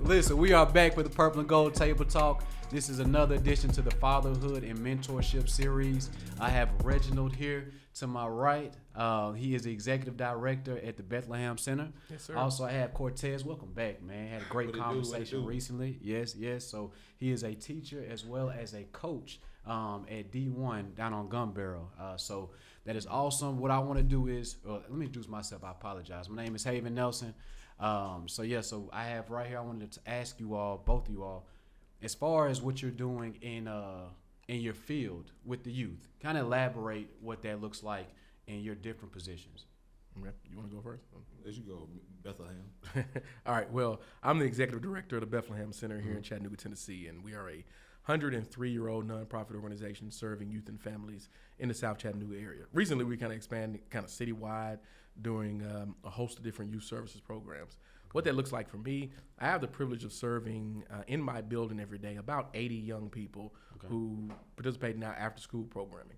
Listen, we are back with the Purple and Gold Table Talk. This is another addition to the Fatherhood and Mentorship series. I have Reginald here to my right. He is the Executive Director at the Bethlehem Center. Yes, sir. Also, I have Cortez. Welcome back, man. Had a great conversation recently. Yes. So he is a teacher as well as a coach at D1 down on Gun Barrel. So that is awesome. What I want to do is, let me introduce myself. I apologize. My name is Haven Nelson. So I have right here, I wanted to ask you all, both of you all, as far as what you're doing in your field with the youth, kind of elaborate what that looks like in your different positions. Okay. You want to go first? There you go, Bethlehem. All right. Well, I'm the executive director of the Bethlehem Center here in Chattanooga, Tennessee, and we are a 103-year-old nonprofit organization serving youth and families in the South Chattanooga area. Recently, we kind of expanded kind of citywide, doing a host of different youth services programs. What that looks like for me, I have the privilege of serving in my building every day about 80 young people who participate in our after-school programming.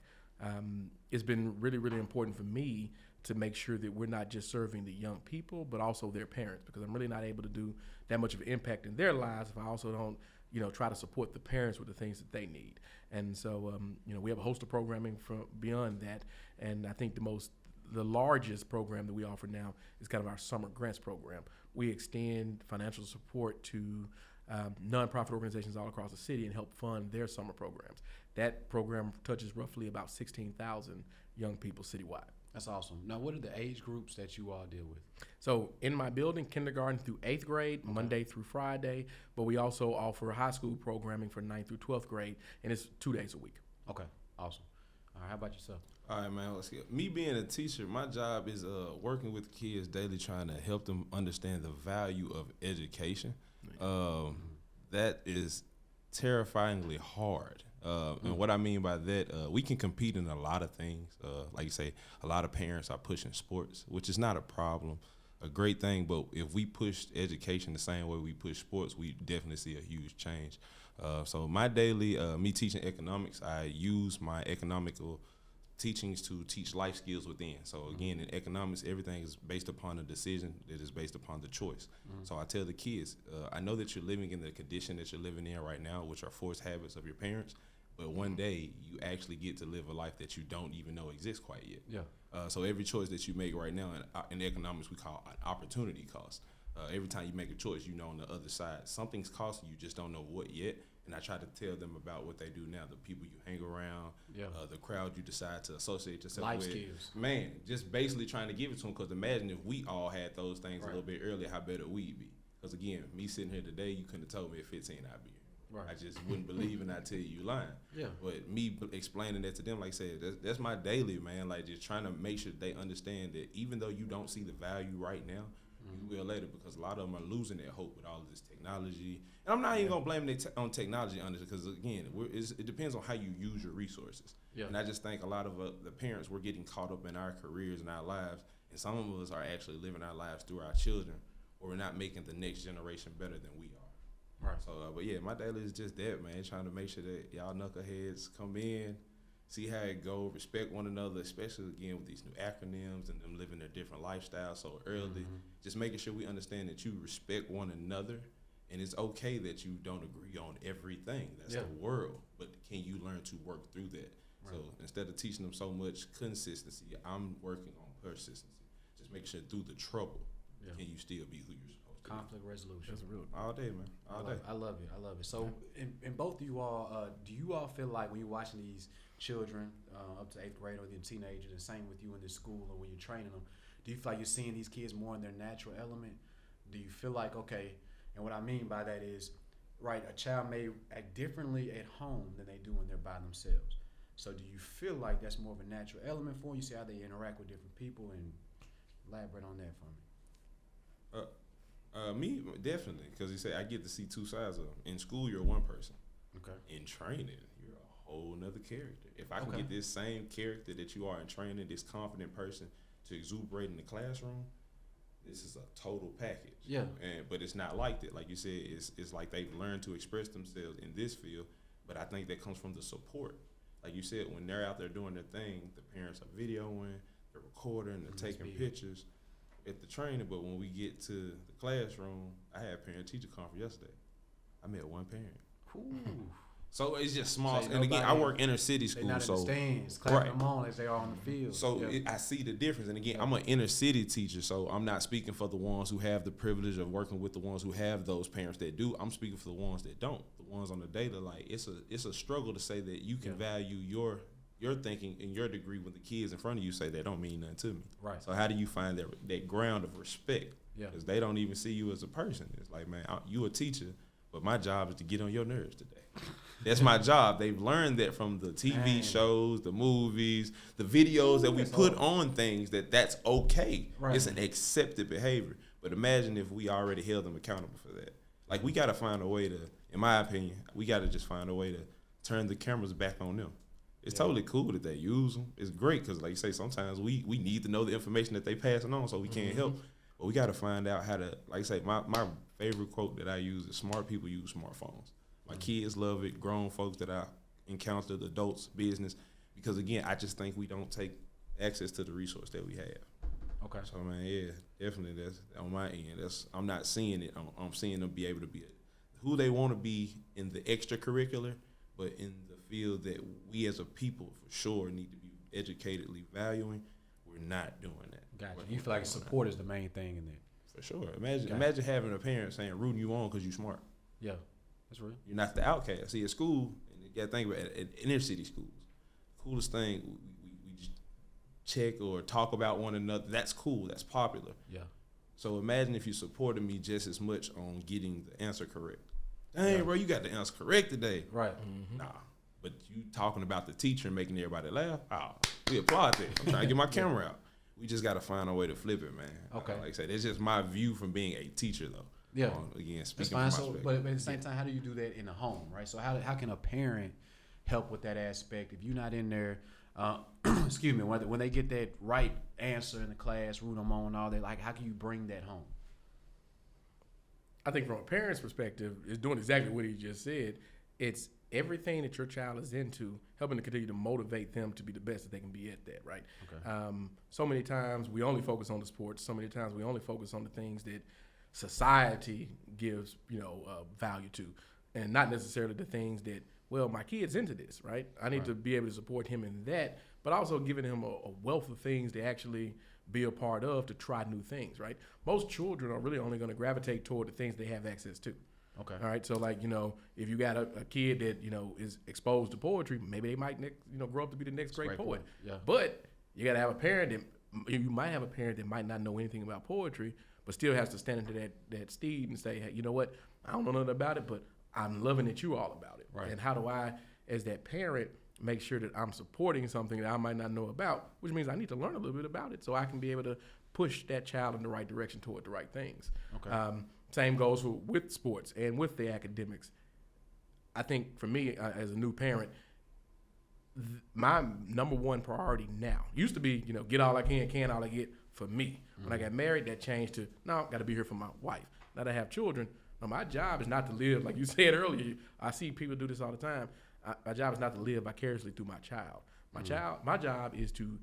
It's been really, really important for me to make sure that we're not just serving the young people, but also their parents, because I'm really not able to do that much of an impact in their lives if I also don't try to support the parents with the things that they need. And so, we have a host of programming from beyond that. And I think the largest program that we offer now is kind of our summer grants program. We extend financial support to nonprofit organizations all across the city and help fund their summer programs. That program touches roughly about 16,000 young people citywide. That's awesome. Now, what are the age groups that you all deal with? So in my building, kindergarten through 8th grade, Monday through Friday, but we also offer high school programming for 9th through 12th grade, and it's 2 days a week. Okay, awesome. All right, how about yourself? All right, man. Let's get, me being a teacher, my job is working with kids daily, trying to help them understand the value of education. That is terrifyingly hard. And what I mean by that, we can compete in a lot of things. Like you say, a lot of parents are pushing sports, which is not a problem, a great thing. But if we push education the same way we push sports, we definitely see a huge change. So my daily, me teaching economics, I use my economical teachings to teach life skills within. So again, in economics, everything is based upon a decision that is based upon the choice. So I tell the kids, I know that you're living in the condition that you're living in right now, which are forced habits of your parents, but one day you actually get to live a life that you don't even know exists quite yet. Yeah. So every choice that you make right now in economics, we call an opportunity cost. Every time you make a choice, on the other side, something's costing you, just don't know what yet. And I try to tell them about what they do now, the people you hang around, the crowd you decide to associate yourself Life with. skills. Man, just basically trying to give it to them, because imagine if we all had those things a little bit earlier, how better we'd be. Because again, me sitting here today, you couldn't have told me at 15 I'd be here. Right. I just wouldn't believe, and I tell you lying. Yeah. But me explaining that to them, like I said, that's my daily, man. Like, just trying to make sure they understand that even though you don't see the value right now, you will later, because a lot of them are losing their hope with all of this technology. And I'm not even gonna blame it on technology on this, because again, it depends on how you use your resources. Yeah. And I just think a lot of the parents, we're getting caught up in our careers and our lives, and some of us are actually living our lives through our children, or we're not making the next generation better than we are. Right. So, but yeah, my daily is just that, man, trying to make sure that y'all knuckleheads come in, see how it go, respect one another, especially again with these new acronyms and them living their different lifestyles so early. Just making sure we understand that you respect one another, and it's okay that you don't agree on everything. That's the world, but can you learn to work through that? Right. So instead of teaching them so much consistency, I'm working on persistency. Just make sure through the trouble, can you still be who you're supposed to be? Conflict resolution. That's real. All day, man. All day. I love it. So, in both of you all, do you all feel like when you're watching these children up to 8th grade or the teenagers, and same with you in this school or when you're training them, do you feel like you're seeing these kids more in their natural element? Do you feel like, okay, and what I mean by that is, right, a child may act differently at home than they do when they're by themselves. So do you feel like that's more of a natural element for you? See how they interact with different people, and elaborate on that for me. Me, definitely, because you say I get to see two sides of them. In school, you're one person. Okay. In training, you're a whole nother character. If I can get this same character that you are in training, this confident person, to exuberate in the classroom, this is a total package. Yeah. But it's not like that. Like you said, it's like they've learned to express themselves in this field, but I think that comes from the support. Like you said, when they're out there doing their thing, the parents are videoing, they're recording, they're taking pictures. at the training, but when we get to the classroom, I had parent-teacher conference yesterday. I met one parent. Ooh. So it's just small. So and again, I work inner city They're school, not so in the stands, clapping them on as they are on the field. So I see the difference. And again, I'm an inner city teacher, so I'm not speaking for the ones who have the privilege of working with the ones who have those parents that do. I'm speaking for the ones that don't. The ones on the data, like it's a struggle to say that you can value your thinking and your degree when the kids in front of you say they don't mean nothing to me. Right. So how do you find that ground of respect? Yeah. Because they don't even see you as a person. It's like, man, you a teacher, but my job is to get on your nerves today. That's my job. They've learned that from the TV shows, the movies, the videos that we put on things that's okay. Right. It's an accepted behavior. But imagine if we already held them accountable for that. Like, we got to find a way to, in my opinion, we got to just find a way to turn the cameras back on them. It's totally cool that they use them. It's great because, like you say, sometimes we need to know the information that they passing on so we can't help. But we got to find out how to, like I say, my favorite quote that I use is smart people use smartphones. My kids love it, grown folks that I encountered, adults, business, because, again, I just think we don't take access to the resource that we have. Okay. So, man, yeah, definitely that's on my end. I'm not seeing it. I'm seeing them be able to be who they want to be in the extracurricular, but in the field that we as a people for sure need to be educatedly valuing. We're not doing that. Gotcha. You feel like support is the main thing in there. For sure. Imagine having a parent saying rooting you on because you're smart. Yeah. That's real. You're not the outcast. See, at school, and you got to think about it, at inner city schools, coolest thing, we just check or talk about one another. That's cool. That's popular. Yeah. So imagine if you supported me just as much on getting the answer correct. Dang, bro, you got the answer correct today. Right. Mm-hmm. Nah. But you talking about the teacher and making everybody laugh, we applaud that. I'm trying to get my camera out. We just got to find a way to flip it, man. Okay. Like I said, it's just my view from being a teacher, though. Yeah. Again, speaking that's fine. But at the same time, how do you do that in the home, right? So how can a parent help with that aspect if you're not in there? Excuse me. When they get that right answer in the class, root them on, all that. Like, how can you bring that home? I think from a parent's perspective, it's doing exactly what he just said. It's everything that your child is into, helping to continue to motivate them to be the best that they can be at that, right? Okay. So many times we only focus on the sports. So many times we only focus on the things that society gives, value to, and not necessarily the things that, well, my kid's into this, right? I need to be able to support him in that, but also giving him a wealth of things to actually be a part of, to try new things, right? Most children are really only going to gravitate toward the things they have access to. Okay. All right. So, like, if you got a kid that, is exposed to poetry, maybe they might, grow up to be the next great poet. Yeah. But you got to have a parent that, you might have a parent that might not know anything about poetry, but still has to stand into that steed and say, hey, you know what? I don't know nothing about it, but I'm loving that you're all about it. Right. And how do I, as that parent, make sure that I'm supporting something that I might not know about, which means I need to learn a little bit about it so I can be able to push that child in the right direction toward the right things. Okay. Same goes with sports and with the academics. I think for me, as a new parent, my number one priority now used to be, get all I can all I get for me. When I got married, that changed to, no, got to be here for my wife. Now that I have children, my job is not to live, like you said earlier, I see people do this all the time. My job is not to live vicariously through my child. My job is to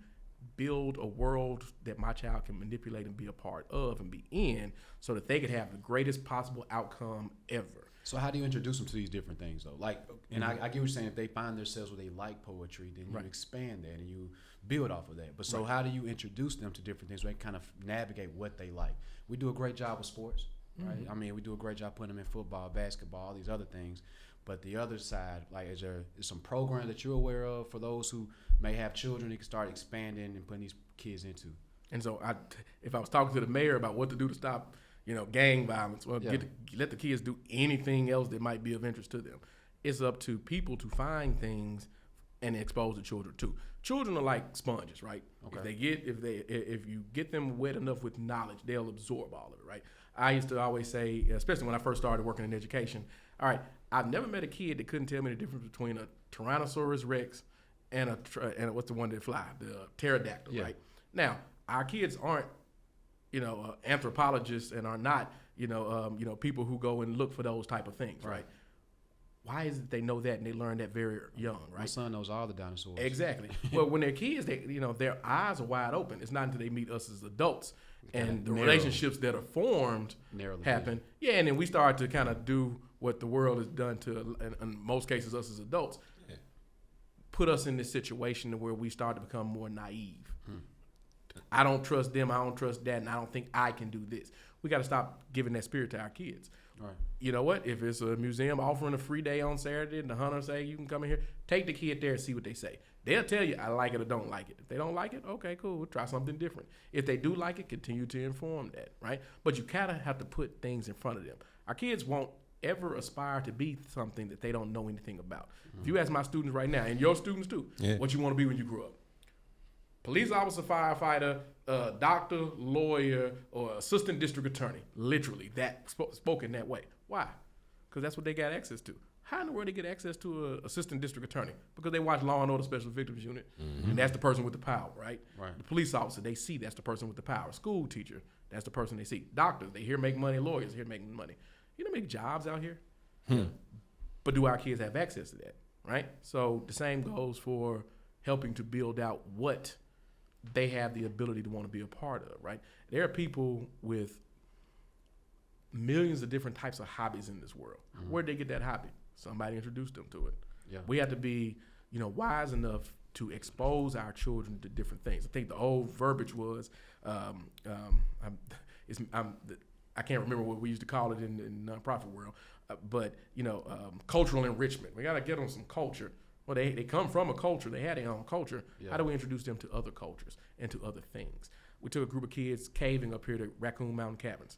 build a world that my child can manipulate and be a part of and be in so that they could have the greatest possible outcome ever. So how do you introduce them to these different things, though? Like, and I get what you're saying. If they find themselves where they like poetry, then you expand that and you build off of that. But so how do you introduce them to different things where they kind of navigate what they like? We do a great job with sports, right? I mean, we do a great job putting them in football, basketball, all these other things. But the other side, like, is some program that you're aware of for those who may have children, they can start expanding and putting these kids into? And so if I was talking to the mayor about what to do to stop, gang violence, well, let the kids do anything else that might be of interest to them. It's up to people to find things and expose the children to. Children are like sponges, right? Okay. If you get them wet enough with knowledge, they'll absorb all of it, right? I used to always say, especially when I first started working in education, all right, I've never met a kid that couldn't tell me the difference between a Tyrannosaurus Rex and what's the one that fly, the pterodactyl, right? Now, our kids aren't, anthropologists and are not, people who go and look for those type of things, right? Why is it they know that and they learn that very young, right? My son knows all the dinosaurs. Exactly. Well, when they're kids, their eyes are wide open. It's not until they meet us as adults and the relationships that are formed happen. Yeah, and then we start to kind of do what the world has done to, in most cases, us as adults. Yeah. Put us in this situation where we start to become more naive. I don't trust them. I don't trust that, and I don't think I can do this. We got to stop giving that spirit to our kids. Right. You know what? If it's a museum offering a free day on Saturday and the hunter say you can come in here, take the kid there and see what they say. They'll tell you I like it or don't like it. If they don't like it, okay, cool. We'll try something different. If they do like it, continue to inform that, right? But you kind of have to put things in front of them. Our kids won't ever aspire to be something that they don't know anything about. Mm-hmm. If you ask my students right now, and your students too, what you want to be when you grow up. Police officer, firefighter, doctor, lawyer, or assistant district attorney. Literally, that spoken that way. Why? Because that's what they got access to. How in the world they get access to an assistant district attorney? Because they watch Law and Order Special Victims Unit, and that's the person with the power, right? The police officer, they see that's the person with the power. School teacher, that's the person they see. Doctors, they hear make money. Lawyers, hear making money. You know, make jobs out here. But do our kids have access to that, right? So the same goes for helping to build out what they have the ability to want to be a part of, right? There are people with millions of different types of hobbies in this world. Where'd they get that hobby? Somebody introduced them to it. Yeah. We have to be, wise enough to expose our children to different things. I think the old verbiage was, I can't remember what we used to call it in the nonprofit world, but cultural enrichment. We got to get them some culture. Well, they come from a culture. They had their own culture. Yeah. How do we introduce them to other cultures and to other things? We took a group of kids caving up here to Raccoon Mountain Cabins.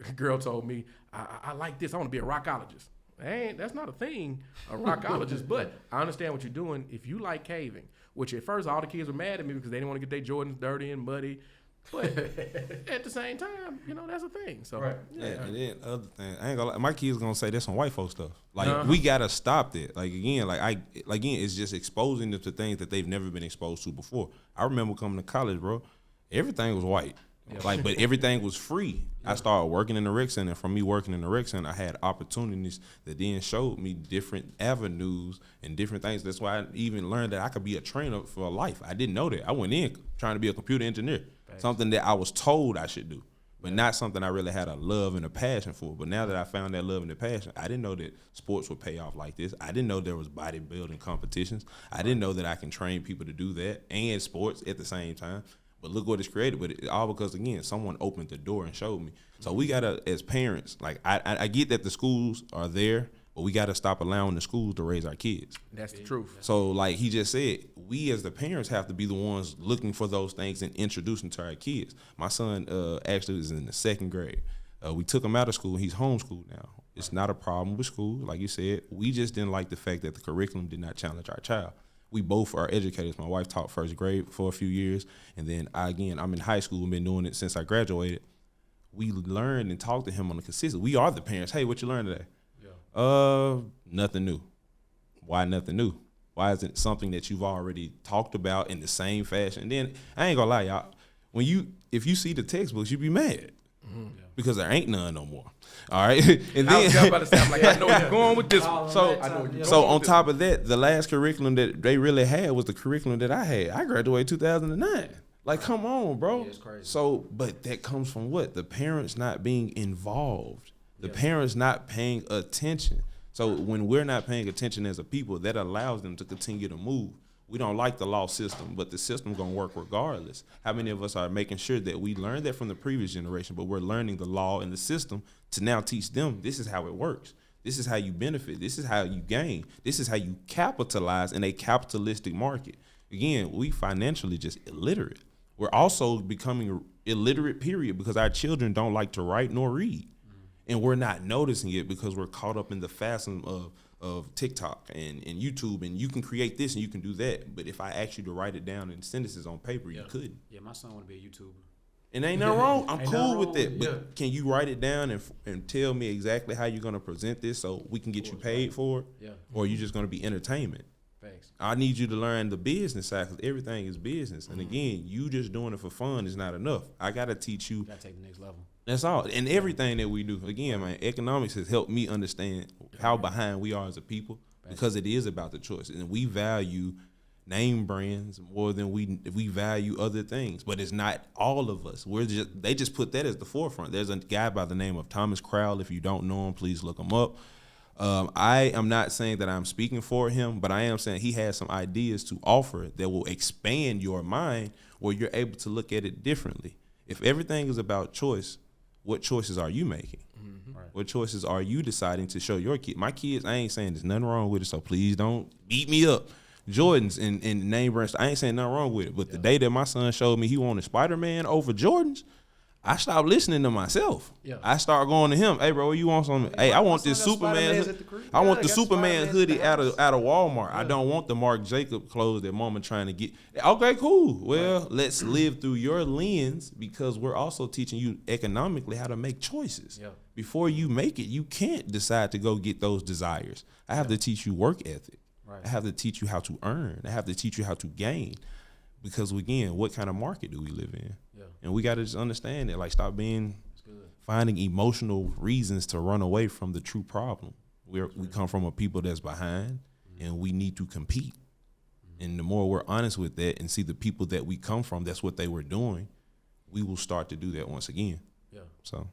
A girl told me, I like this. I want to be a rockologist. That's not a thing, a rockologist, but I understand what you're doing. If you like caving, which at first all the kids were mad at me because they didn't want to get their Jordans dirty and muddy. But at the same time, that's a thing. So right. Yeah, and then other thing, I ain't gonna lie, my kids gonna say that's some white folk stuff. Like we gotta stop that. It's just exposing them to things that they've never been exposed to before. I remember coming to college, bro. Everything was white. Yeah. But everything was free. Yeah. I started working in the rec center. From me working in the rec center, I had opportunities that then showed me different avenues and different things. That's why I even learned that I could be a trainer for life. I didn't know that. I went in trying to be a computer engineer. Something that I was told I should do, but not something I really had a love and a passion for. But now that I found that love and the passion, I didn't know that sports would pay off like this. I didn't know there was bodybuilding competitions. I didn't know that I can train people to do that and sports at the same time. But look what it's created. But it, all because, again, someone opened the door and showed me. So we got to, as parents, I get that the schools are there, but we got to stop allowing the schools to raise our kids. That's the truth. So like he just said, we as the parents have to be the ones looking for those things and introducing to our kids. My son actually is in the 2nd grade. We took him out of school. He's homeschooled now. It's not a problem with school. Like you said, we just didn't like the fact that the curriculum did not challenge our child. We both are educators. My wife taught 1st grade for a few years. And then I'm in high school and been doing it since I graduated. We learned and talked to him on a consistent. We are the parents. Hey, what you learned today? Nothing new. Why nothing new? Why isn't it something that you've already talked about in the same fashion? And then I ain't gonna lie, y'all. If you see the textbooks, you be mad because there ain't none no more. All right, and then I was about to say, I'm like, I know where you're going with this one. So on top of that, the last curriculum that they really had was the curriculum that I had. I graduated 2009. Like, come on, bro. Yeah, it's crazy. So, but that comes from what? The parents not being involved. The parents not paying attention. So when we're not paying attention as a people, that allows them to continue to move. We don't like the law system, but the system's going to work regardless. How many of us are making sure that we learned that from the previous generation, but we're learning the law and the system to now teach them this is how it works. This is how you benefit. This is how you gain. This is how you capitalize in a capitalistic market. Again, we financially just illiterate. We're also becoming illiterate, period, because our children don't like to write nor read. And we're not noticing it because we're caught up in the fashion of TikTok and YouTube, and you can create this and you can do that. But if I asked you to write it down in sentences on paper, you couldn't. Yeah, my son want to be a YouTuber. And ain't nothing wrong. I'm cool with it. But can you write it down and tell me exactly how you're going to present this so we can get you paid for it? Yeah. Or are you just going to be entertainment? Facts. I need you to learn the business side because everything is business. And again, you just doing it for fun is not enough. I got to teach you. You got to take the next level. That's all. And everything that we do. Again, man, economics has helped me understand how behind we are as a people because it is about the choice. And we value name brands more than we value other things. But it's not all of us. They just put that as the forefront. There's a guy by the name of Thomas Crowell. If you don't know him, please look him up. I am not saying that I'm speaking for him, but I am saying he has some ideas to offer that will expand your mind where you're able to look at it differently. If everything is about choice, what choices are you making? Mm-hmm. Right. What choices are you deciding to show your kid? My kids, I ain't saying there's nothing wrong with it, so please don't beat me up. Jordans and name brands, I ain't saying nothing wrong with it. But the day that my son showed me he wanted Spider-Man over Jordans, I stopped listening to myself. Yeah. I start going to him. Hey, bro, you want something? Hey, I want this Superman. I want the Superman hoodie out of Walmart. Yeah. I don't want the Marc Jacob clothes that mama trying to get. Okay, cool. Well, let's live through your lens because we're also teaching you economically how to make choices. Yeah. Before you make it, you can't decide to go get those desires. I have to teach you work ethic. Right. I have to teach you how to earn. I have to teach you how to gain. Because, again, what kind of market do we live in? Yeah. And we got to just understand it. Like, stop finding emotional reasons to run away from the true problem. We come from a people that's behind, and we need to compete. And the more we're honest with that and see the people that we come from, that's what they were doing, we will start to do that once again. Yeah. So.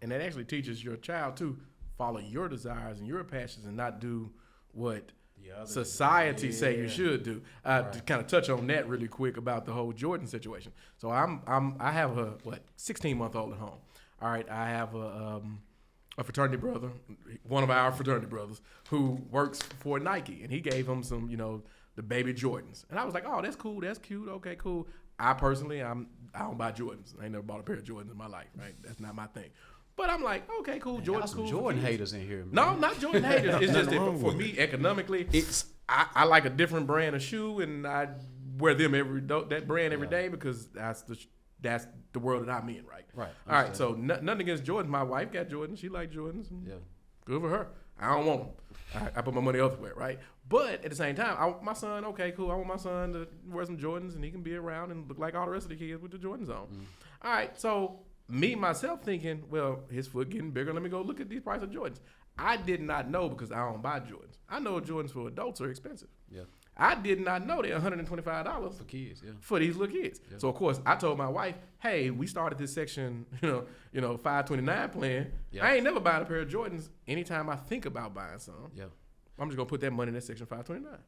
And that actually teaches your child to follow your desires and your passions and not do what society say you should do. To kind of touch on that really quick about the whole Jordan situation. So I have a 16-month-old at home. All right, I have a fraternity brother, one of our fraternity brothers, who works for Nike, and he gave him some, the baby Jordans, and I was like, oh, that's cool, that's cute, okay, cool. I personally, I don't buy Jordans. I ain't never bought a pair of Jordans in my life, right? That's not my thing. But I'm like, okay, cool. Jordan's cool. Jordan haters in here, man. No, not Jordan haters. It's just that for me, economically, I like a different brand of shoe, and I wear them that brand every day because that's the world that I'm in, right? Right. All right. So nothing against Jordan. My wife got Jordans. She likes Jordans. And good for her. I don't want them. I put my money elsewhere, right? But at the same time, my son, okay, cool. I want my son to wear some Jordans, and he can be around and look like all the rest of the kids with the Jordans on. All right. So me, myself, thinking, well, his foot getting bigger. Let me go look at these prices of Jordans. I did not know because I don't buy Jordans. I know Jordans for adults are expensive. Yeah. I did not know they're $125 for kids. Yeah. For these little kids. Yeah. So of course I told my wife, hey, we started this section, 529 plan. Yeah. I ain't never buying a pair of Jordans. Anytime I think about buying some, I'm just gonna put that money in that section 529.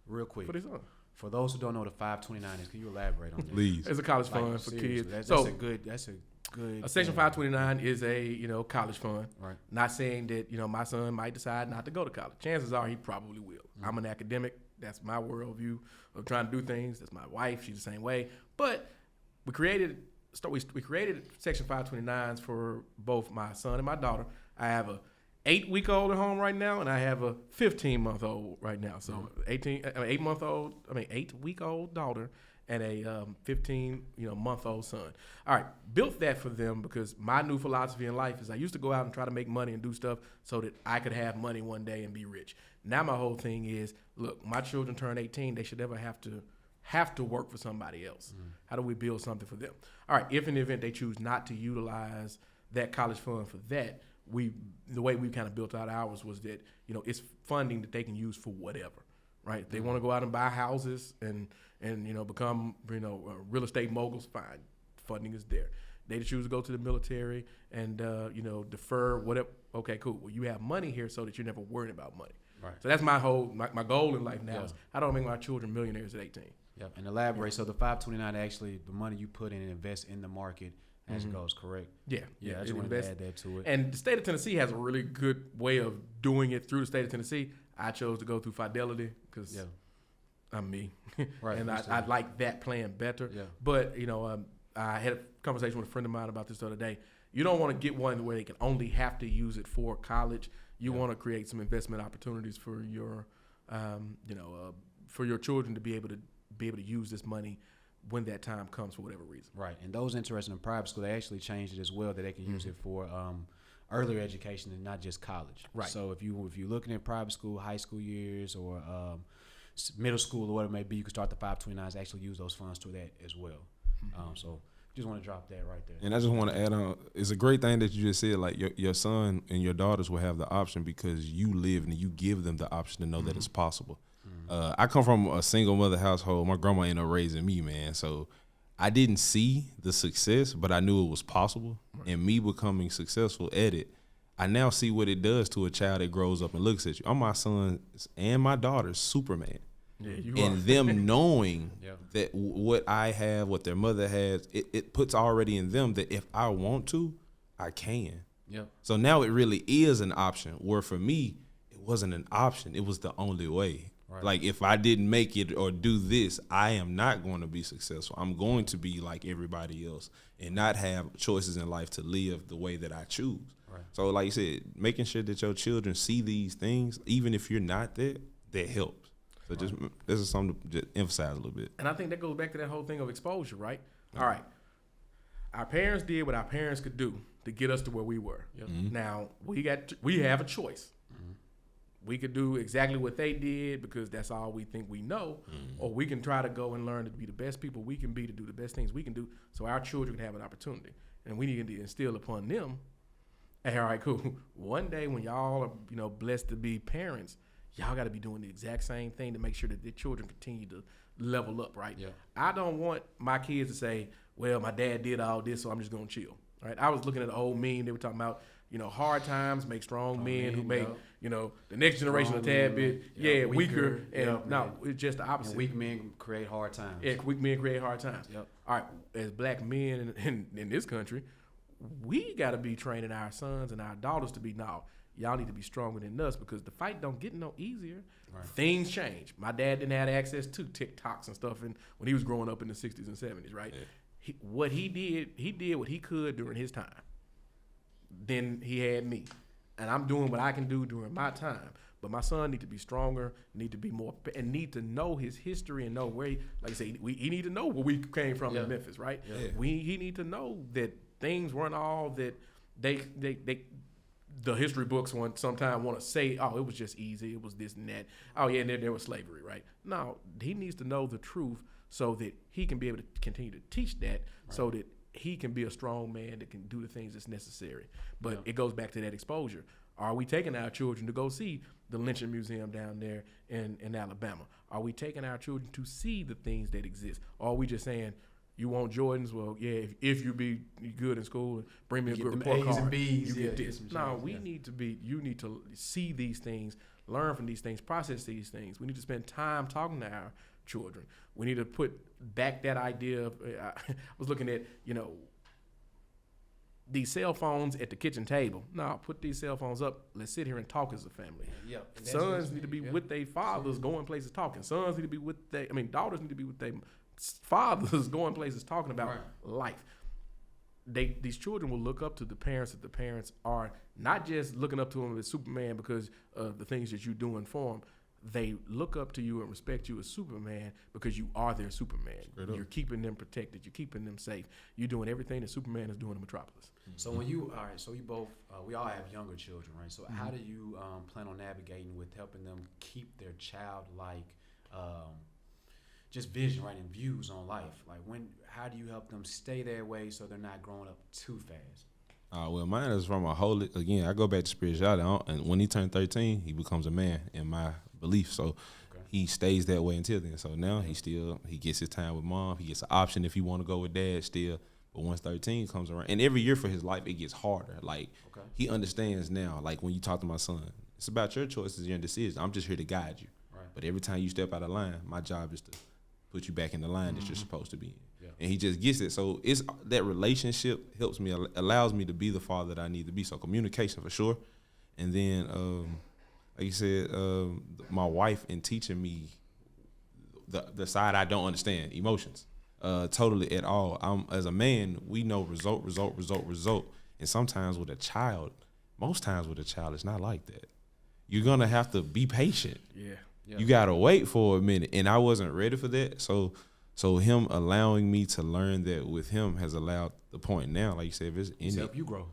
Real quick. For this on. For those who don't know what a 529 is, can you elaborate on that? Please. It's a college fund for kids. That's a good. A Section 529 is a college fund. Right. Not saying that my son might decide not to go to college. Chances are he probably will. Mm-hmm. I'm an academic. That's my worldview of trying to do things. That's my wife. She's the same way. But we created Section 529s for both my son and my daughter. I have a 8-week-old at home right now, and I have a 15-month-old right now. So 8-week-old daughter and a 15-month-old son. All right, built that for them because my new philosophy in life is I used to go out and try to make money and do stuff so that I could have money one day and be rich. Now my whole thing is, look, my children turn 18, they should never have to work for somebody else. How do we build something for them? All right, if in the event they choose not to utilize that college fund for that, the way we kind of built out ours was that, it's funding that they can use for whatever, right? If they want to go out and buy houses and become, real estate moguls, fine. Funding is there. They choose to go to the military and, defer whatever. Okay, cool. Well, you have money here so that you're never worried about money. Right. So that's my goal in life now is how do I make my children millionaires at 18? Yep. And elaborate. So the 529 actually, the money you put in and invest in the market as it goes, correct? Yeah. I just wanted to add that to it. And the state of Tennessee has a really good way of doing it through the state of Tennessee. I chose to go through Fidelity because I'm me. Right. And I like that plan better. Yeah. But, I had a conversation with a friend of mine about this the other day. You don't want to get one where they can only have to use it for college. You want to create some investment opportunities for your, for your children to be able to use this money when that time comes for whatever reason. Right. And those interested in private school, they actually changed it as well that they can use it for earlier education and not just college. Right. So if you're looking at private school, high school years, or middle school or whatever it may be, you can start the 529s, actually use those funds to that as well. So just want to drop that right there. And I just want to add on, it's a great thing that you just said, like your son and your daughters will have the option because you live and you give them the option to know that it's possible. I come from a single mother household. My grandma ended up raising me, man. So I didn't see the success, but I knew it was possible. Right. And me becoming successful at it, I now see what it does to a child that grows up and looks at you. I'm my son's and my daughter's Superman. Yeah, you and are. them knowing that what I have, what their mother has, it puts already in them that if I want to, I can. Yep. So now it really is an option, where for me, it wasn't an option. It was the only way. Right. Like if I didn't make it or do this, I am not going to be successful. I'm going to be like everybody else and not have choices in life to live the way that I choose. Right. So like you said, making sure that your children see these things, even if you're not there, that helps. So just this is something to just emphasize a little bit. And I think that goes back to that whole thing of exposure, right? All right. Our parents did what our parents could do to get us to where we were. Yep. Now, we have a choice. We could do exactly what they did because that's all we think we know, or we can try to go and learn to be the best people we can be, to do the best things we can do so our children can have an opportunity. And we need to instill upon them, hey, all right, cool. One day when y'all are, blessed to be parents, y'all got to be doing the exact same thing to make sure that their children continue to level up, right? Yeah. I don't want my kids to say, well, my dad did all this, so I'm just going to chill, right? I was looking at an old meme. They were talking about, hard times make strong men who make, the next generation a tad bit, weaker. And no, it's just the opposite. And weak men create hard times. Yeah, weak men create hard times. Yep. All right, as black men in this country, we got to be training our sons and our daughters to be, y'all need to be stronger than us because the fight don't get no easier. Right. Things change. My dad didn't have access to TikToks and stuff when he was growing up in the 60s and 70s, right? Yeah. He did what he could during his time. Then he had me. And I'm doing what I can do during my time. But my son need to be stronger, need to be more, and need to know his history and know where, like I say, he need to know where we came from in Memphis, right? Yeah. He need to know that things weren't all that the history books sometimes want to say, oh, it was just easy, it was this and that. Oh, yeah, and there was slavery, right? No, he needs to know the truth so that he can be able to continue to teach that so that he can be a strong man that can do the things that's necessary. But it goes back to that exposure. Are we taking our children to go see the lynching museum down there in Alabama? Are we taking our children to see the things that exist? Or are we just saying, you want Jordans? Well, yeah, if you be good in school, bring me a good report card. And B's, you get this. No, you need to see these things, learn from these things, process these things. We need to spend time talking to our children. We need to put back that idea of, I was looking at, these cell phones at the kitchen table. No, put these cell phones up. Let's sit here and talk as a family. Yeah. Sons need to be with their fathers going places talking. Sons need to be with daughters need to be with their fathers going places talking about life. These children will look up to the parents if the parents are not just looking up to them as Superman because of the things that you're doing for them. They look up to you and respect you as Superman because you are their Superman. You're keeping them protected. You're keeping them safe. You're doing everything that Superman is doing in Metropolis. So when you, all right, so you both, we all have younger children, right? So how do you plan on navigating with helping them keep their childlike just vision, right, and views on life? Like how do you help them stay that way so they're not growing up too fast? Well, mine is from I go back to spirituality. And when he turned 13, he becomes a man in my belief. So he stays that way until then. So now he gets his time with mom. He gets an option if he want to go with dad still. But once 13 comes around, and every year for his life, it gets harder. Like he understands now, like when you talk to my son, it's about your choices, your decisions. I'm just here to guide you. Right. But every time you step out of line, my job is to put you back in the line that you're supposed to be in. Yeah. And he just gets it. So it's that relationship helps me, allows me to be the father that I need to be. So communication for sure. And then, like you said, my wife in teaching me the side I don't understand, emotions, totally at all. As a man, we know result. And sometimes with a child, most times with a child, it's not like that. You're going to have to be patient. Yeah. You got to wait for a minute. And I wasn't ready for that. So him allowing me to learn that with him has allowed the point now, like you said, if it's in help you grow.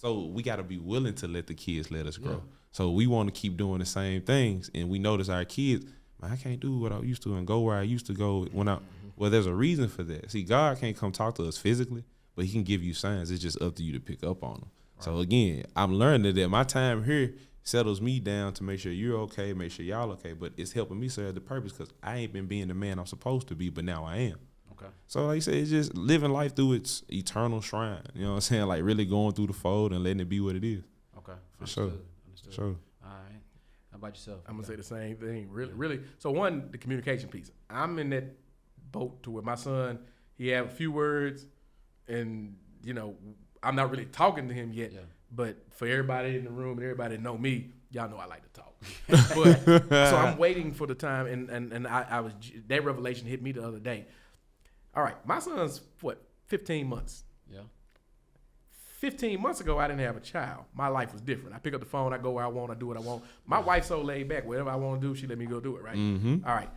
So we got to be willing to let the kids let us grow. Yeah. So we want to keep doing the same things, and we notice our kids, man, I can't do what I used to and go where I used to go when I. Well, there's a reason for that. See, God can't come talk to us physically, but He can give you signs. It's just up to you to pick up on them. Right. So again, I'm learning that my time here settles me down to make sure you're okay, make sure y'all okay, but it's helping me serve the purpose because I ain't been being the man I'm supposed to be, but now I am. Okay. So like I said, it's just living life through its eternal shrine. You know what I'm saying? Like really going through the fold and letting it be what it is. Okay. For sure. Understood. Sure. All right. How about yourself? I'm gonna say the same thing. Really. So one, the communication piece. I'm in that boat to where my son, he have a few words, and I'm not really talking to him yet. Yeah. But for everybody in the room and everybody that know me, y'all know I like to talk. But so I'm waiting for the time, and I was that revelation hit me the other day. All right, my son's 15 months. Yeah. 15 months ago, I didn't have a child. My life was different. I pick up the phone, I go where I want, I do what I want. My wife's so laid back. Whatever I want to do, she let me go do it, right? Mm-hmm. All right.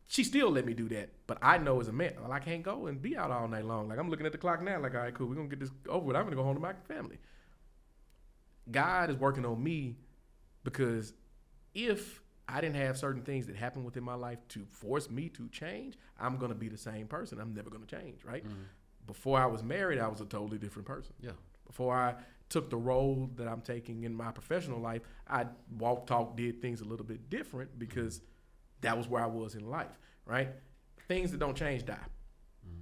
She still let me do that. But I know as a man, well, I can't go and be out all night long. Like, I'm looking at the clock now, like, all right, cool, we're going to get this over with. I'm going to go home to my family. God is working on me because if I didn't have certain things that happened within my life to force me to change, I'm going to be the same person. I'm never going to change, right? Mm-hmm. Before I was married, I was a totally different person. Yeah. Before I took the role that I'm taking in my professional life, I walked, talked, did things a little bit different because that was where I was in life, right? Things that don't change die. Mm.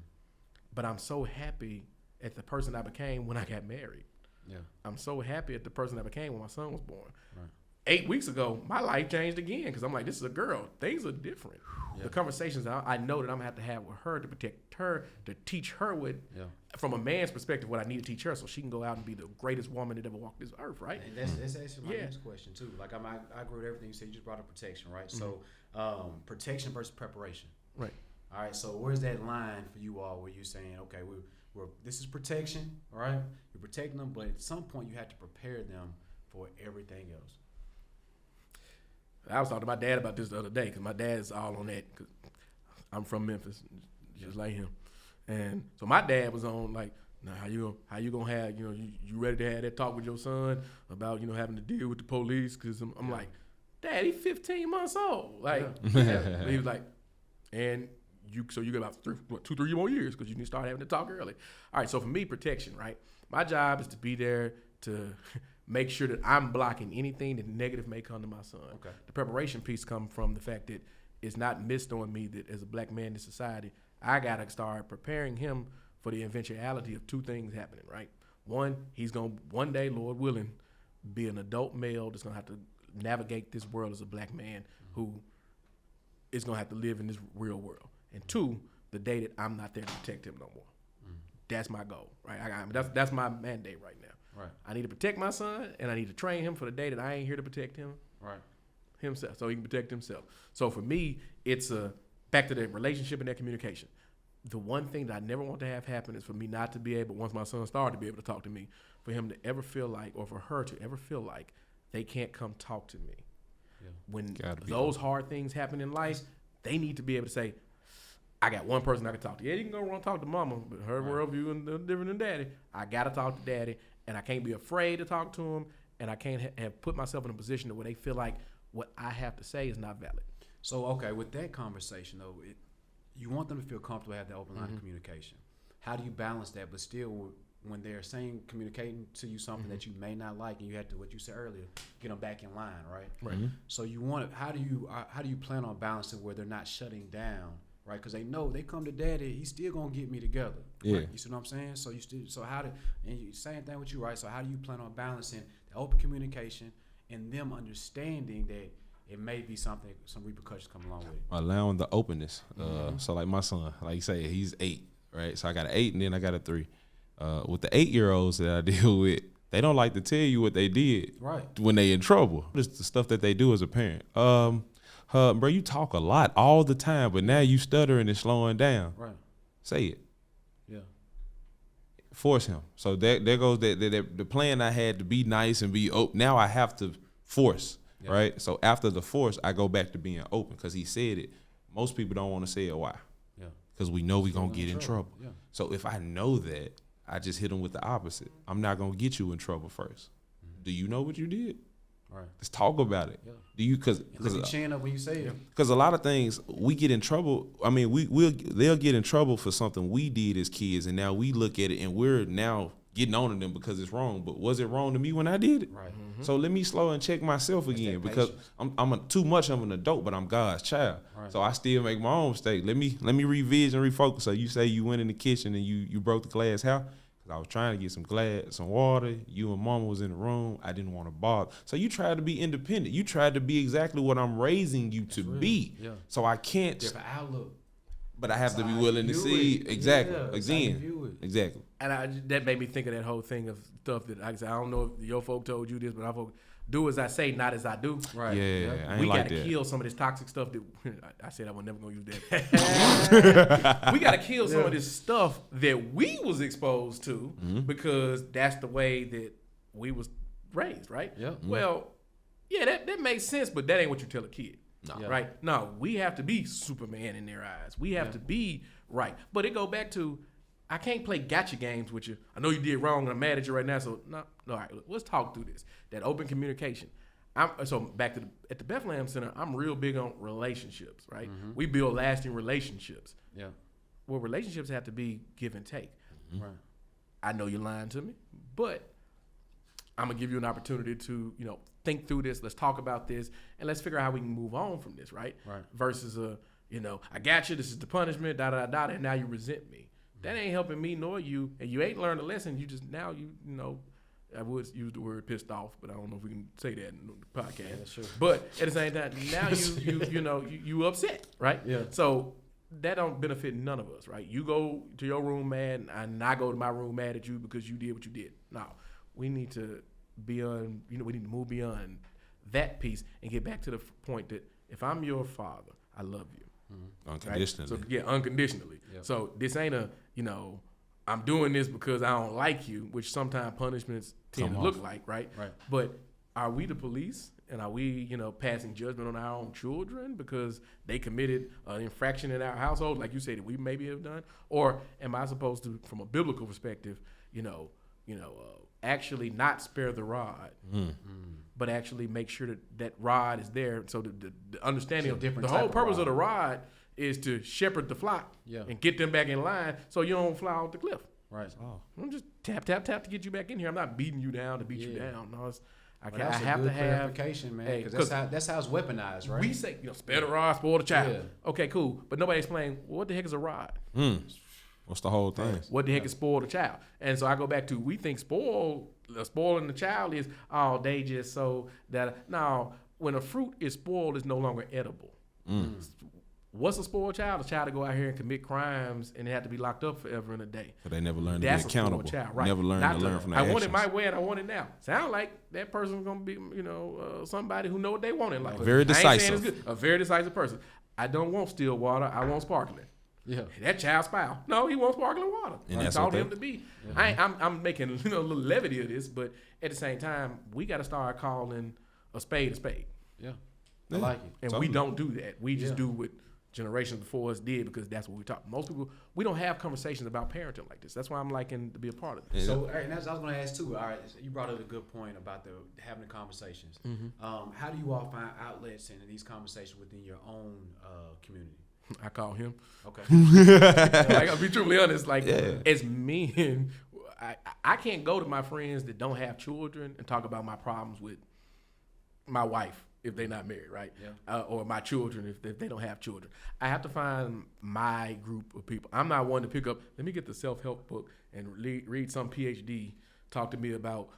But I'm so happy at the person I became when I got married. Yeah. I'm so happy at the person I became when my son was born. Right. 8 weeks ago, my life changed again because I'm like, this is a girl. Things are different. Yeah. The conversations I know that I'm going to have with her to protect her, to teach her with, from a man's perspective, what I need to teach her so she can go out and be the greatest woman that ever walked this earth, right? And that's actually my next question, too. Like, I agree with everything you said. You just brought up protection, right? Mm-hmm. So, protection versus preparation. Right. All right, so where's that line for you all where you're saying, okay, this is protection, all right? You're protecting them, but at some point you have to prepare them for everything else. I was talking to my dad about this the other day because my dad's all on that because I'm from Memphis, just like him. And so my dad was on like, now how you gonna have, you ready to have that talk with your son about, having to deal with the police? Because I'm like, Dad, he's 15 months old. Like, he was like, and you got about 2-3 more years because you need to start having to talk early. All right, so for me, protection, right? My job is to be there to make sure that I'm blocking anything that negative may come to my son. Okay. The preparation piece comes from the fact that it's not missed on me that as a black man in society, I got to start preparing him for the eventuality of two things happening, right? One, he's going to one day, Lord willing, be an adult male that's going to have to navigate this world as a black man who is going to have to live in this real world. And two, the day that I'm not there to protect him no more. That's my goal, right? That's my mandate right now. Right. I need to protect my son, and I need to train him for the day that I ain't here to protect him. Right. Himself, so he can protect himself. So for me, it's back to that relationship and that communication. The one thing that I never want to have happen is for me not to be able, once my son started to be able to talk to me, for him to ever feel like, or for her to ever feel like they can't come talk to me. Yeah. When those hard things happen in life, they need to be able to say, I got one person I can talk to. Yeah, you can go around talk to mama, but her worldview is different than daddy. I got to talk to daddy, and I can't be afraid to talk to him, and I can't have put myself in a position where they feel like what I have to say is not valid. So, okay, with that conversation, though, you want them to feel comfortable, have that open line of communication. How do you balance that, but still, when they're communicating to you something that you may not like, and you had to, what you said earlier, get them back in line, right? Right. So you want, how do you plan on balancing where they're not shutting down, right? Because they know they come to daddy, he's still gonna get me together. Yeah. Right? You see what I'm saying? So same thing with you, right? So how do you plan on balancing the open communication and them understanding that it may be some repercussions come along with it? Allowing the openness. So like my son, like you say, he's 8, right? So I got an 8 and then I got a 3. With the 8-year-olds that I deal with, they don't like to tell you what they did when they in trouble. It's the stuff that they do as a parent. Bro, you talk a lot all the time, but now you stuttering and slowing down. Right. Say it. Yeah. Force him. So there goes the plan I had to be nice and be open. Now I have to force, right? So after the force, I go back to being open because he said it. Most people don't want to say it. Why? Yeah. Because we know we're going to get in trouble. Yeah. So if I know that, I just hit them with the opposite. I'm not gonna get you in trouble first. Do you know what you did? Right. Let's talk about it. Yeah. Do you? Because your chin up when you say it. Because a lot of things we get in trouble. I mean, they'll get in trouble for something we did as kids, and now we look at it and we're now getting on to them because it's wrong. But was it wrong to me when I did it? Right. So let me slow and check myself again, because I'm too much of an adult, but I'm God's child. Right. So I still make my own mistake. Let me revision and refocus. So you say you went in the kitchen and you broke the glass. How? Because I was trying to get some water. You and mama was in the room. I didn't want to bother. So you tried to be independent. You tried to be exactly what I'm raising you to be. Yeah. So I can't. Different outlook. But I have to be willing to see exactly. Yeah, again. Exactly. And that made me think of that whole thing of stuff that I don't know if your folk told you this, but our folk do as I say, not as I do. Right. Yeah. I ain't we like gotta that. kill some of this toxic stuff that I said I was never gonna use that. We gotta kill some of this stuff that we was exposed to because that's the way that we was raised, right? Yeah. Well, yeah, that makes sense, but that ain't what you tell a kid. No. Right? No, we have to be Superman in their eyes. We have to be right. But it go back to, I can't play gotcha games with you. I know you did wrong and I'm mad at you right now. So no, all right, let's talk through this. That open communication. So back to at the Bethlehem Center, I'm real big on relationships, right? Mm-hmm. We build lasting relationships. Yeah. Well, relationships have to be give and take. Mm-hmm. Right. I know you're lying to me, but I'm gonna give you an opportunity to, think through this. Let's talk about this, and let's figure out how we can move on from this, right? Right. Versus I got you. This is the punishment. Da da da. And now you resent me. That ain't helping me nor you, and you ain't learned a lesson. You just now I would use the word pissed off, but I don't know if we can say that in the podcast. Yeah, sure. But at the same time, now you upset, right? Yeah. So that don't benefit none of us, right? You go to your room mad, and I go to my room mad at you because you did what you did. No, we need to beyond, we need to move beyond that piece and get back to the point that if I'm your father, I love you. Mm-hmm. Unconditionally. Right? So yeah, unconditionally. Yep. So this ain't I'm doing this because I don't like you, which sometimes punishments tend to look like, right? Right. But are we the police, and are we, passing judgment on our own children because they committed an infraction in our household, like you said that we maybe have done, or am I supposed to, from a biblical perspective, actually not spare the rod, but actually make sure that rod is there. So the understanding of the whole purpose of the rod is to shepherd the flock and get them back in line so you don't fly off the cliff. Right. Oh. I'm just tap to get you back in here. I'm not beating you down to beat you down. No, I have to have clarification, man, because that's how it's weaponized, right? We say, spare the rod, spoil the child. Yeah. Okay, cool. But nobody explained, what the heck is a rod? What's the whole thing? What the heck is spoil the child? And so I go back to, we think spoiling the child is, they just so that. Now, when a fruit is spoiled, it's no longer edible. What's a spoiled child? A child to go out here and commit crimes and they have to be locked up forever and a day. But they never learn to be accountable. Child, right? Never learn to learn from their actions. I want it my way and I want it now. Sound like that person's going to be, somebody who know what they want in life. Very decisive. A very decisive person. I don't want still water. I want sparkling. Yeah, that child's foul. No, he wants sparkling water. And that's taught him to be. Yeah. I'm making a little levity of this, but at the same time, we got to start calling a spade a spade. Yeah, I like it. And we don't do that. We just do what generations before us did because that's what we talk. Most people, we don't have conversations about parenting like this. That's why I'm liking to be a part of this. So, and that's what I was going to ask too. All right, you brought up a good point about having the conversations. Mm-hmm. How do you all find outlets in these conversations within your own community? I call him. Okay. I'll be truly honest. As men, I can't go to my friends that don't have children and talk about my problems with my wife if they're not married, right? Yeah. Or my children if they don't have children. I have to find my group of people. I'm not one to pick up, let me get the self-help book and read some PhD talk to me about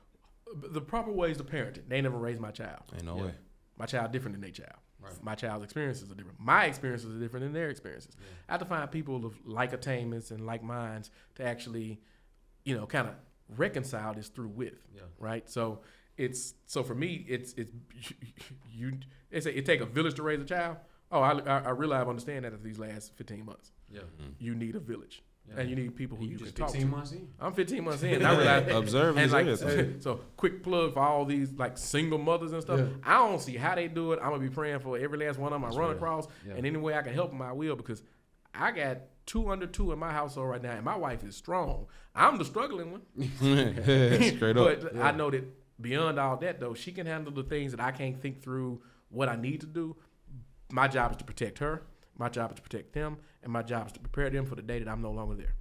the proper ways to parent it. They never raised my child. Ain't no way. My child different than their child. Right. My child's experiences are different. My experiences are different than their experiences. Yeah. I have to find people of like attainments and like minds to actually, kind of reconcile this through with. Yeah. Right. So for me, it's you. They say it take a village to raise a child. Oh, I realize I understand that after these last 15 months. Yeah. Mm-hmm. You need a village. Yeah. And you need people who you can talk to. 15 months in? I'm 15 months in. I realize observing. So quick plug for all these single mothers and stuff. Yeah. I don't see how they do it. I'm gonna be praying for every last one of them I run across. Yeah. And any way I can help them, I will, because I got 2 under 2 in my household right now, and my wife is strong. I'm the struggling one. Straight up. But I know that beyond all that, though, she can handle the things that I can't think through what I need to do. My job is to protect her. My job is to protect them, and my job is to prepare them for the day that I'm no longer there.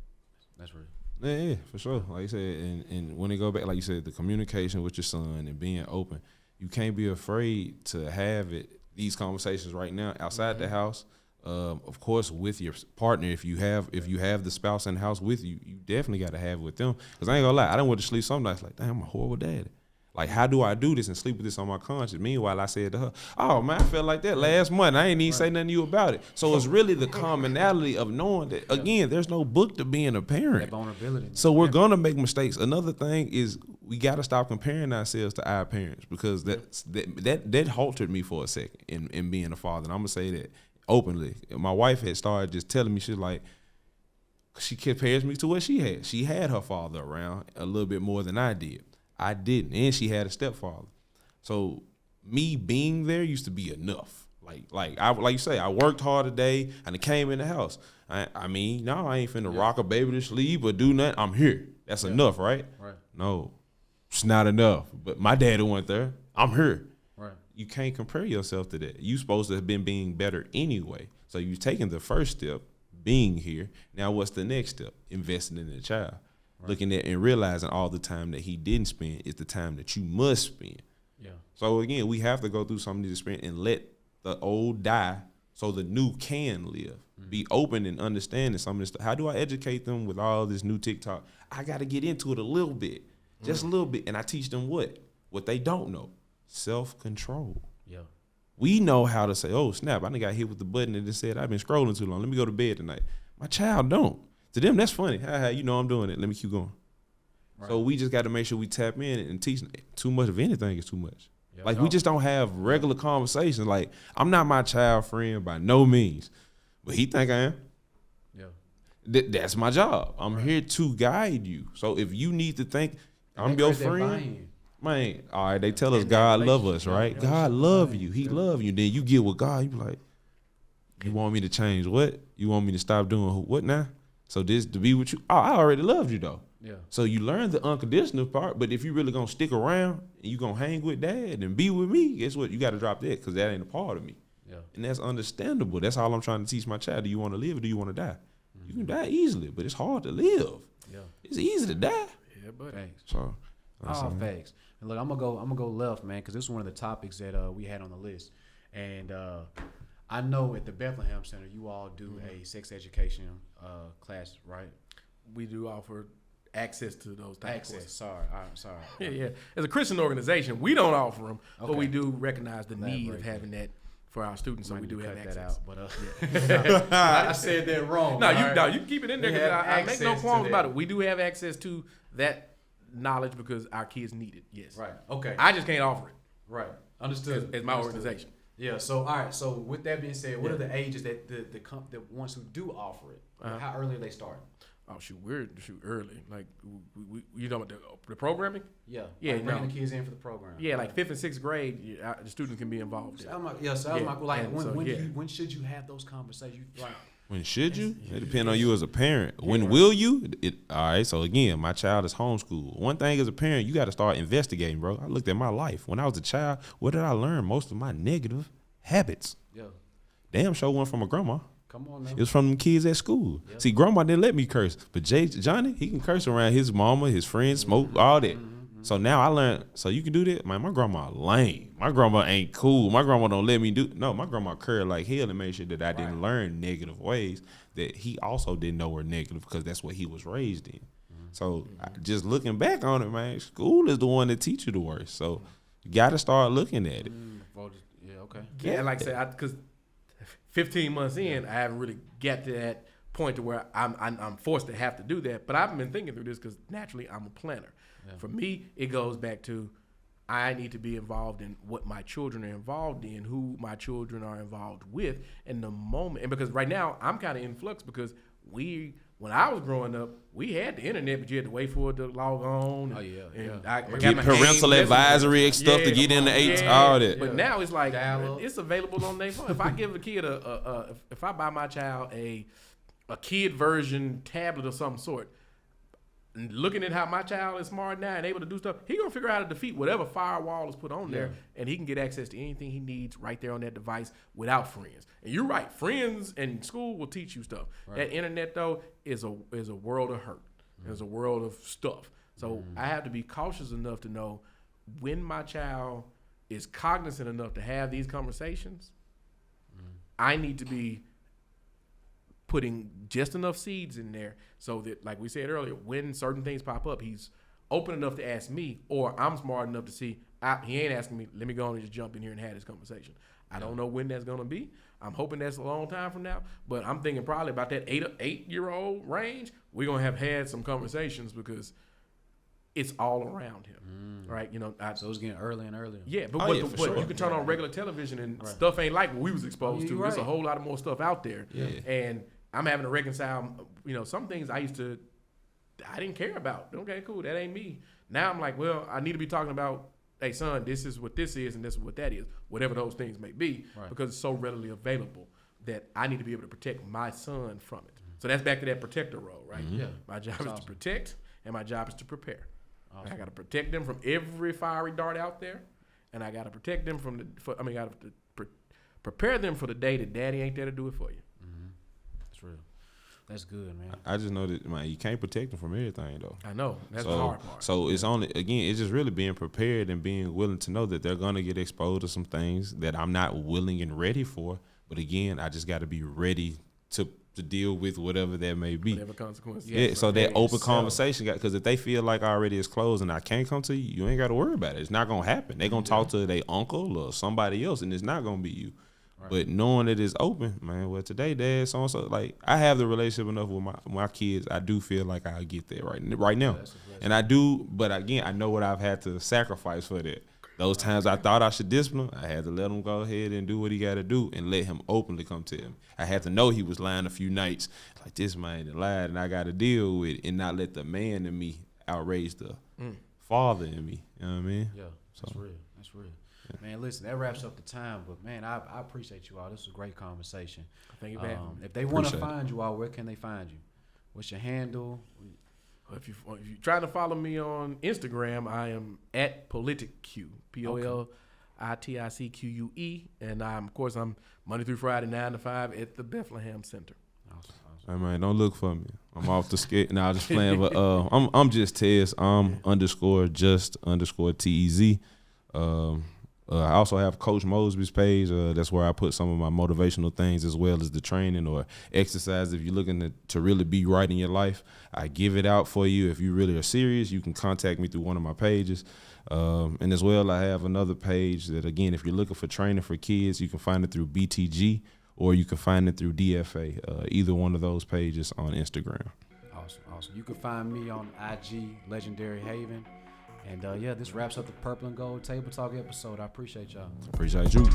That's right. Yeah, for sure. Like you said, and when they go back, like you said, the communication with your son and being open, you can't be afraid to have these conversations right now outside the house. Of course, with your partner, if you have the spouse in the house with you, you definitely got to have it with them. Because I ain't gonna lie, I don't want to sleep some nights like, damn, I'm a horrible dad. Like, how do I do this and sleep with this on my conscience? Meanwhile, I said to her, oh, man, I felt like that last month. I ain't even say nothing to you about it. So it's really the commonality of knowing that, again, there's no book to being a parent. That vulnerability. So we're going to make mistakes. Another thing is we got to stop comparing ourselves to our parents, because that halted me for a second in being a father. And I'm going to say that openly. My wife had started just telling me, she's like, she compares me to what she had. She had her father around a little bit more than I did. I didn't, and she had a stepfather. So me being there used to be enough. Like you say, I worked hard today and I came in the house. I mean, no, I ain't finna rock a baby to sleep or do nothing. I'm here. That's enough, right? Right. No, it's not enough. But my daddy went there. I'm here. Right. You can't compare yourself to that. You supposed to have been being better anyway. So you've taken the first step, being here. Now what's the next step? Investing in the child. Right. Looking at and realizing all the time that he didn't spend is the time that you must spend. Yeah. So again, we have to go through some of these experiences and let the old die so the new can live. Mm-hmm. Be open and understanding some of this stuff. How do I educate them with all this new TikTok? I got to get into it a little bit, just a little bit, and I teach them what they don't know: self-control. Yeah. We know how to say, "Oh snap! I done got hit with the button and just said I've been scrolling too long. Let me go to bed tonight." My child don't. To them, that's funny. You know I'm doing it. Let me keep going. Right. So we just got to make sure we tap in and teach. Too much of anything is too much. Yep. Like, we just don't have regular conversations. Like, I'm not my child friend by no means, but he think I am. Yeah. That's my job. I'm here to guide you. So if you need to think I'm your friend, man, all right, they tell us God love us, right? God love you. He love you. Then you get with God, you be like, you want me to change what? You want me to stop doing what now? So this to be with you, I already loved you though. Yeah. So you learn the unconditional part, but if you really gonna stick around and you gonna hang with dad and be with me, guess what? You got to drop that, because that ain't a part of me. Yeah. And that's understandable. That's all I'm trying to teach my child. Do you want to live or do you want to die? Mm-hmm. You can die easily, but it's hard to live. Yeah. It's easy to die. Yeah, but thanks. So all facts. And look, I'm gonna go left, man, because this is one of the topics that we had on the list, and I know at the Bethlehem Center you all do a sex education class, right? We do offer access to those types of courses. Sorry. Yeah. As a Christian organization, we don't offer them, but we do recognize the need of having that for our students, so we do have access. That out, but I said that wrong. No, you keep it in there, because I make no qualms about it. We do have access to that knowledge because our kids need it. Yes. Right. Okay. I just can't offer it. Right. Understood. As my organization. Yeah. So all right. So with that being said, what are the ages that the ones who do offer it? How early are they starting? Oh shoot, we're early. Like you know about the programming? Yeah. Like bringing the kids in for the program. Yeah, like 5th and 6th grade, the students can be involved. When should you have those conversations? Like, when should you? It depends on you as a parent. When will you? All right. So again, my child is homeschooled. One thing as a parent, you got to start investigating, bro. I looked at my life when I was a child. What did I learn? Most of my negative habits. Yeah. Damn sure went from a grandma. Come on now. It was from them kids at school. Yep. See, grandma didn't let me curse, but Johnny, he can curse around his mama, his friends, smoke, all that. Mm-hmm. So now I learned, so you can do that? Man, my grandma lame. My grandma ain't cool. My grandma don't let me do, no, my grandma curled like hell to make sure that I didn't learn negative ways that he also didn't know were negative, because that's what he was raised in. Mm-hmm. So just looking back on it, man, school is the one that teach you the worst. So you got to start looking at it. Yeah, okay. Yeah, like I said, because 15 months in, I haven't really got to that point to where I'm forced to have to do that. But I've been thinking through this because naturally I'm a planner. Yeah. For me, it goes back to I need to be involved in what my children are involved in, who my children are involved with, and the moment. And because right now I'm kind of in flux because when I was growing up, we had the internet, but you had to wait for it to log on. Get parental advisory stuff to get in the all that. But now it's like it's available on their phone. If I give a kid if I buy my child a a kid version tablet of some sort. And looking at how my child is smart now and able to do stuff, he gonna figure out how to defeat whatever firewall is put on there, and he can get access to anything he needs right there on that device without friends. And you're right, friends and school will teach you stuff. Right. That internet though is a world of hurt. There's a world of stuff. So I have to be cautious enough to know when my child is cognizant enough to have these conversations. I need to be putting just enough seeds in there so that, like we said earlier, when certain things pop up, he's open enough to ask me, or I'm smart enough to see he ain't asking me, let me go on and just jump in here and have this conversation. I don't know when that's going to be. I'm hoping that's a long time from now, but I'm thinking probably about that 8-year-old range, we're going to have had some conversations because it's all around him, right? You know, so it's getting earlier and earlier. Yeah, but sure. You can turn on regular television and stuff ain't like what we was exposed to. There's a whole lot of more stuff out there, and I'm having to reconcile. You know, some things I didn't care about. Okay, cool, that ain't me. Now I'm like, well, I need to be talking about, hey, son, this is what this is and this is what that is, whatever those things may be, because it's so readily available that I need to be able to protect my son from it. So that's back to that protector role, right? Yeah. My job is to protect, and my job is to prepare. Awesome. I got to protect them from every fiery dart out there, and I got to protect them prepare them for the day that daddy ain't there to do it for you. That's real. That's good, man. I just know that, man, you can't protect them from everything, though. I know. That's the hard part. So it's only, again, it's just really being prepared and being willing to know that they're going to get exposed to some things that I'm not willing and ready for. But again, I just got to be ready to deal with whatever that may be. Whatever consequences. Yeah, so that open conversation, because if they feel like already it's closed and I can't come to you, you ain't got to worry about it. It's not going to happen. They're going to talk to their uncle or somebody else, and it's not going to be you. Right. But knowing that it's open, man, well, today, Dad, so-and-so, like, I have the relationship enough with my kids. I do feel like I'll get there right now. And I do, but again, I know what I've had to sacrifice for that. Those times I thought I should discipline, I had to let him go ahead and do what he got to do and let him openly come to him. I had to know he was lying a few nights. Like, this man lied, and I got to deal with it and not let the man in me outrage the father in me. You know what I mean? Yeah, that's real. That's real. Yeah. Man, listen, that wraps up the time. But, man, I appreciate you all. This was a great conversation. Thank you, man. If they want to find you all, where can they find you? What's your handle? If you're trying to follow me on Instagram, I am at PolitiCue, PolitiCue, and of course I'm Monday through Friday 9 to 5 at the Bethlehem Center. Awesome. Hey man, don't look for me. I'm off the skate. Nah, just playing. But I'm just Tez. _just_TEZ. I also have Coach Mosby's page. That's where I put some of my motivational things as well as the training or exercise. If you're looking to really be right in your life, I give it out for you. If you really are serious, you can contact me through one of my pages. And as well, I have another page that, again, if you're looking for training for kids, you can find it through BTG or you can find it through DFA, either one of those pages on Instagram. Awesome. You can find me on IG, Legendary Haven. And, this wraps up the Purple and Gold Table Talk episode. I appreciate y'all. Appreciate you.